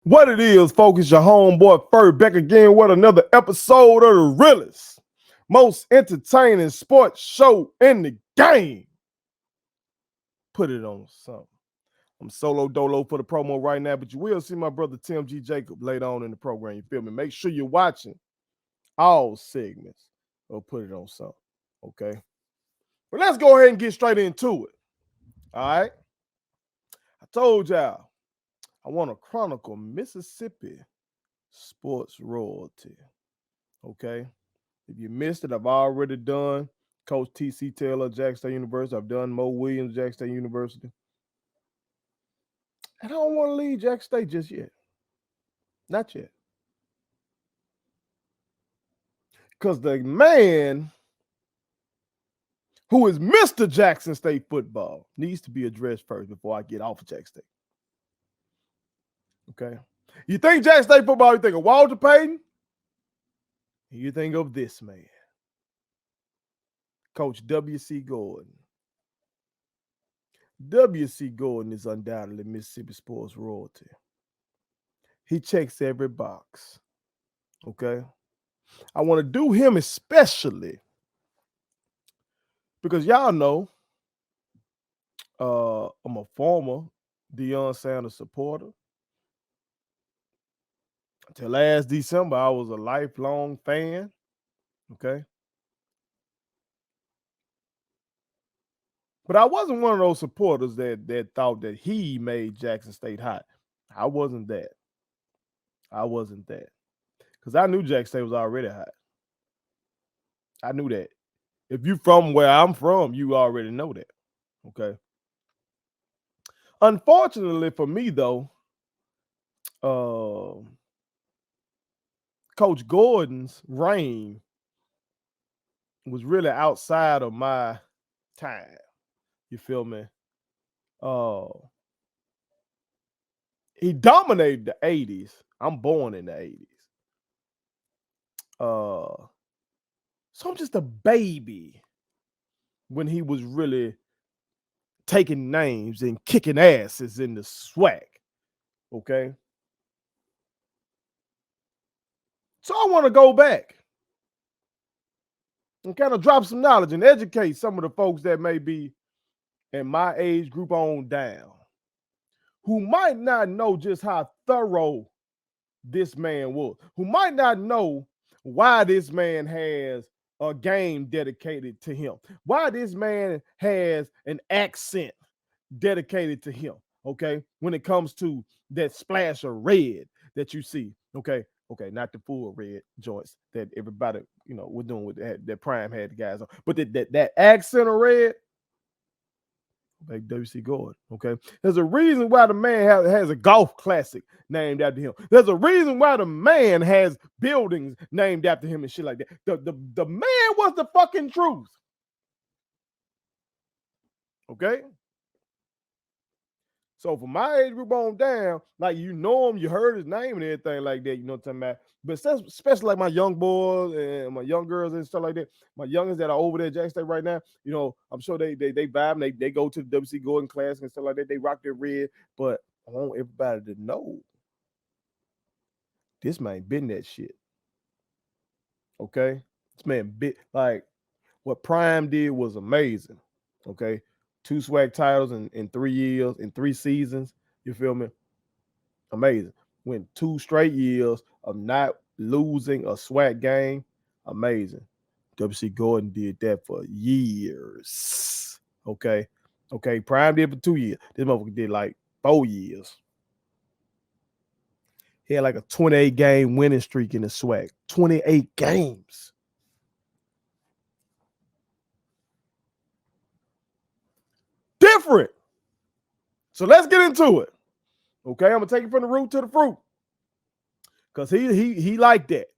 What it is, folks, it's your homeboy Fur back again with another episode of the realest, most entertaining sports show in the game. Put it on something. I'm solo dolo for the promo right now, but you will see my brother Tim G. Jacob later on in the program. You feel me? Make sure you're watching all segments or put it on something. Okay. But let's go ahead and get straight into it. All right. I told y'all I want to chronicle Mississippi sports royalty. Okay. If you missed it, I've already done Coach T.C. Taylor, Jackson State University. I've done Mo Williams, Jackson State University. And I don't want to leave Jackson State just yet. Not yet. Because the man who is Mr. Jackson State football needs to be addressed first before I get off of Jackson State. Okay. You think Jackson State football, you think of Walter Payton? You think of this man, Coach W.C. Gorden. W.C. Gorden is undoubtedly Mississippi sports royalty. He checks every box. Okay. I want to do him especially because y'all know I'm a former Deion Sanders supporter. Until last December, I was a lifelong fan. Okay. But I wasn't one of those supporters that thought that he made Jackson State hot. I wasn't that. Because I knew Jackson State was already hot. I knew that. If you from where I'm from, you already know that. Okay. Unfortunately for me, though, Coach Gorden's reign was really outside of my time. You feel me? He dominated the 80s. I'm born in the 80s. So I'm just a baby when he was really taking names and kicking asses in the SWAC. Okay. So I want to go back and kind of drop some knowledge and educate some of the folks that may be in my age group on down, who might not know just how thorough this man was, who might not know why this man has a game dedicated to him, why this man has an accent dedicated to him, okay, when it comes to that splash of red that you see, okay, not the full red joints that everybody, was doing with that Prime had the guys on, but that accent of red, like W.C. Gorden, okay? There's a reason why the man has a golf classic named after him. There's a reason why the man has buildings named after him and shit like that. The man was the fucking truth. Okay? So for my age group on down, like you know him, you heard his name and everything like that, you know what I'm talking about? But especially like my young boys and my young girls and stuff like that, my youngins that are over there at Jackson State right now, I'm sure they vibe and they go to the W.C. Gorden class and stuff like that. They rock their red, but I want everybody to know this man been that shit. Okay? This man bit like what Prime did was amazing. Okay? 2 SWAC titles in 3 years, in 3 seasons. You feel me? Amazing. Went 2 straight years of not losing a SWAC game. Amazing. W.C. Gorden did that for years. Okay. Prime did for 2 years. This motherfucker did like 4 years. He had like a 28 game winning streak in the SWAC. 28 games. Different. So let's get into it. Okay, I'm gonna take it from the root to the fruit. Because he like that.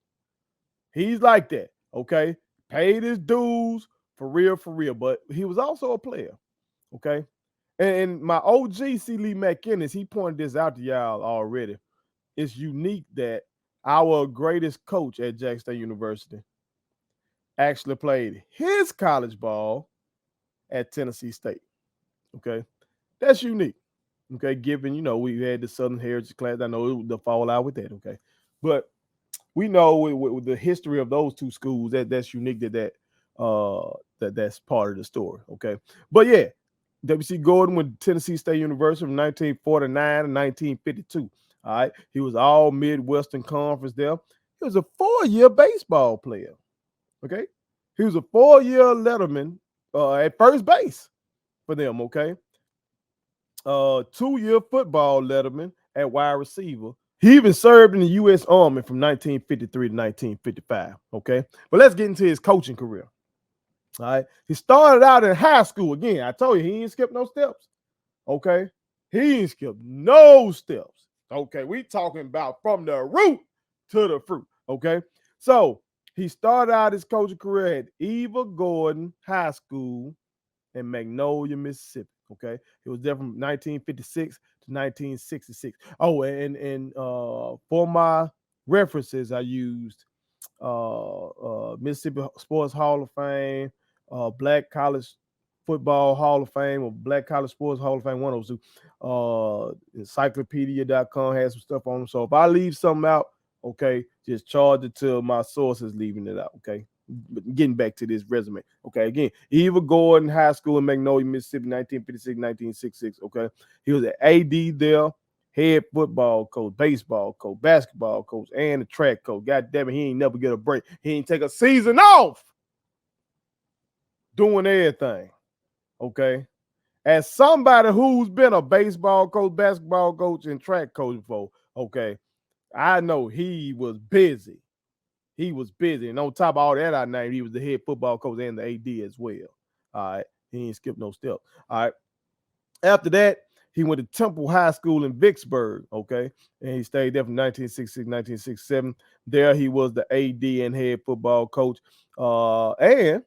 He's like that. Okay. Paid his dues for real. But he was also a player. Okay. And my OG C. Lee McInnes, he pointed this out to y'all already. It's unique that our greatest coach at Jackson State University actually played his college ball at Tennessee State. Okay. That's unique. Okay, given, we had the Southern Heritage class. I know it was the fallout with that, okay. But we know with the history of those two schools that's unique that's part of the story, okay. But yeah, W.C. Gorden went to Tennessee State University from 1949 to 1952. All right, he was all Midwestern Conference there. He was a 4-year baseball player, okay. He was a 4-year letterman at first base for them, okay. 2-year football letterman at wide receiver. He even served in the U.S. Army from 1953 to 1955. Okay, but let's get into his coaching career. All right, he started out in high school. Again, I told you he ain't skipped no steps. Okay, he ain't skipped no steps. Okay, we talking about from the root to the fruit. Okay, so he started out his coaching career at Eva Gorden High School in Magnolia, Mississippi. Okay, he was there from 1956 to 1966. Oh, and for my references, I used Mississippi Sports Hall of Fame, Black College Football Hall of Fame, or Black College Sports Hall of Fame, one of those two. Encyclopedia.com has some stuff on them. So if I leave something out, okay, just charge it to my sources leaving it out. Okay. But getting back to this resume. Okay, again, Eva Gorden High School in Magnolia, Mississippi, 1956, 1966. Okay. He was an AD there, head football coach, baseball coach, basketball coach, and a track coach. God damn it, he ain't never get a break. He ain't take a season off doing everything. Okay. As somebody who's been a baseball coach, basketball coach, and track coach before, okay, I know he was busy. He was busy. And on top of all that, I named, he was the head football coach and the AD as well. All right. He ain't skipped no steps. All right. After that, he went to Temple High School in Vicksburg, okay? And he stayed there from 1966, 1967. There he was the AD and head football coach. And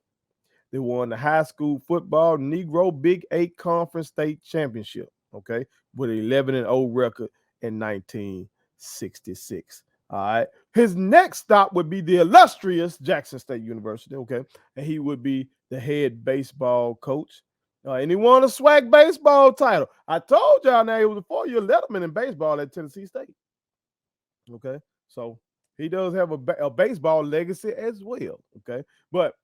they won the high school football Negro Big 8 Conference State Championship, okay, with an 11-0 record in 1966. All right. His next stop would be the illustrious Jackson State University, okay, and he would be the head baseball coach. And he won a SWAC baseball title. I told y'all now he was a 4-year letterman in baseball at Tennessee State. Okay, so he does have a baseball legacy as well. Okay, but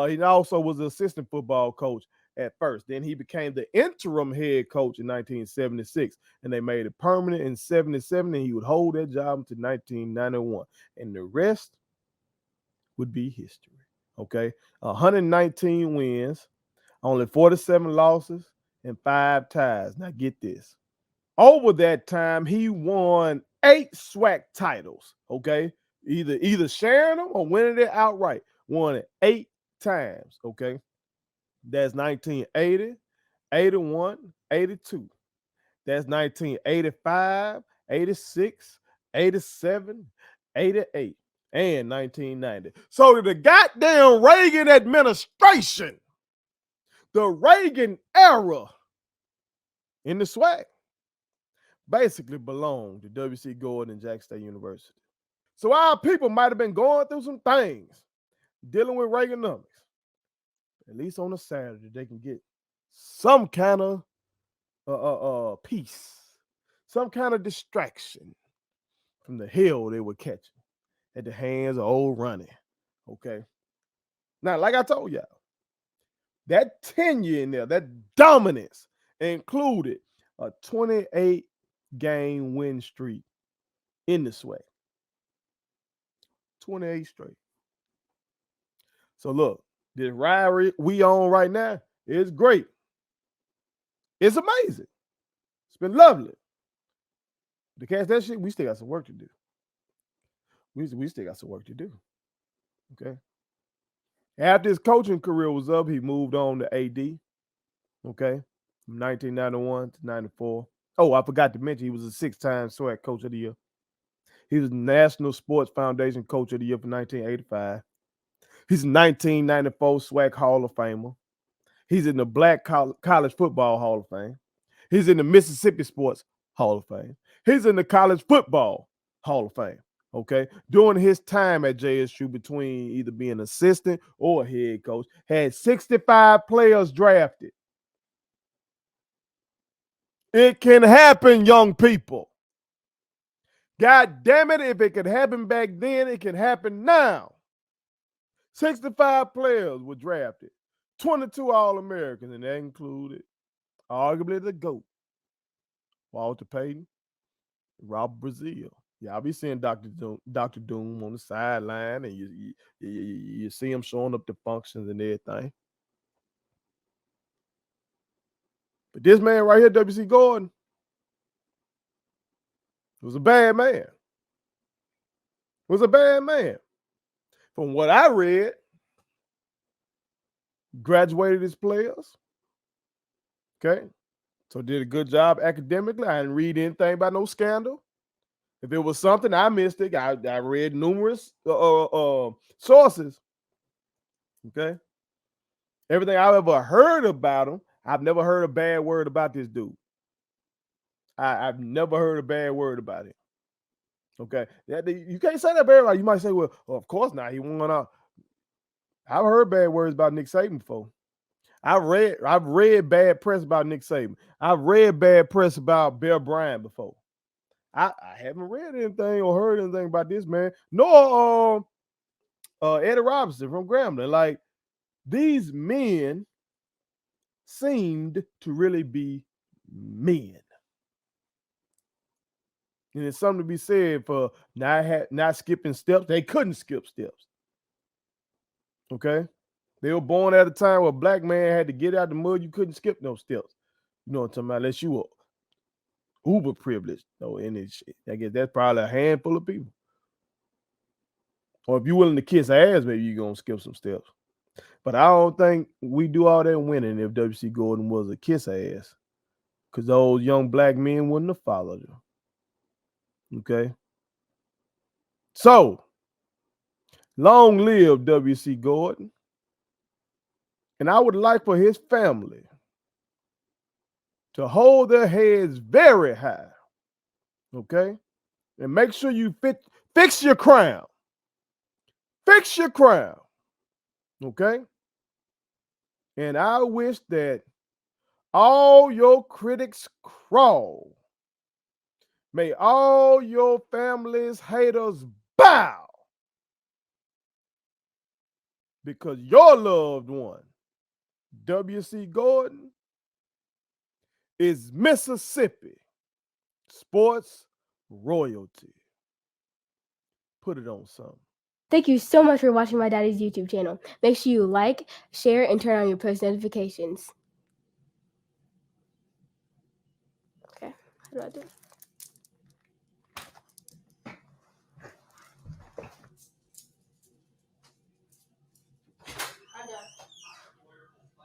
he also was an assistant football coach at first. Then he became the interim head coach in 1976, and they made it permanent in 77, and he would hold that job until 1991. And the rest would be history. Okay, 119 wins, only 47 losses, and 5 ties. Now get this. Over that time, he won 8 SWAC titles. Okay, either sharing them or winning it outright. Won it 8 times. Okay, that's 1980, 81, 82. That's 1985, 86, 87, 88, and 1990. So the goddamn Reagan administration, the Reagan era in the SWAC, basically belonged to W.C. Gorden and Jackson State University. So our people might have been going through some things, dealing with Reaganomics. At least on a Saturday, they can get some kind of peace, some kind of distraction from the hell they were catching at the hands of old Ronnie. Okay. Now, like I told y'all, that tenure in there, that dominance included a 28-game win streak in the SWAC. 28 straight. So look, this ride we on right now is great. It's amazing. It's been lovely. To catch that shit, we still got some work to do. We still got some work to do. Okay. After his coaching career was up, he moved on to AD. Okay. From 1991 to 94. Oh, I forgot to mention he was a 6-time SWAC Coach of the Year. He was National Sports Foundation Coach of the Year for 1985. He's a 1994 SWAC Hall of Famer. He's in the Black College Football Hall of Fame. He's in the Mississippi Sports Hall of Fame. He's in the College Football Hall of Fame. Okay. During his time at JSU, between either being assistant or head coach, had 65 players drafted It can happen, young people. God damn it, if it could happen back then, it can happen now. 65 players were drafted, 22 All-Americans, and that included arguably the GOAT, Walter Payton, Robert Brazil. Y'all be seeing Dr. Doom on the sideline, and you see him showing up the functions and everything. But this man right here, W.C. Gorden, was a bad man. Was a bad man. From what I read, graduated his players. Okay. So did a good job academically. I didn't read anything about no scandal. If it was something, I missed it. I read numerous sources. Okay. Everything I've ever heard about him, I've never heard a bad word about this dude. I've never heard a bad word about him. Okay. You can't say that, everybody. You might say, well, of course not. He won out. I've heard bad words about Nick Saban before. I've read bad press about Nick Saban. I've read bad press about Bear Bryant before. I haven't read anything or heard anything about this man, nor Eddie Robinson from Grambling. Like, these men seemed to really be men. And there's something to be said for not skipping steps. They couldn't skip steps. Okay? They were born at a time where a black man had to get out the mud. You couldn't skip no steps. You know what I'm talking about? Unless you were uber privileged. No, and I guess that's probably a handful of people. Or if you're willing to kiss ass, maybe you're going to skip some steps. But I don't think we do all that winning if W.C. Gorden was a kiss ass. Because those young black men wouldn't have followed him. Okay? So, long live W.C. Gorden. And I would like for his family to hold their heads very high. Okay? And make sure you fix your crown. Fix your crown. Okay? And I wish that all your critics crawl. May all your family's haters bow. Because your loved one, W.C. Gorden, is Mississippi sports royalty. Put it on something. Thank you so much for watching my daddy's YouTube channel. Make sure you like, share, and turn on your post notifications. Okay, how do I do it?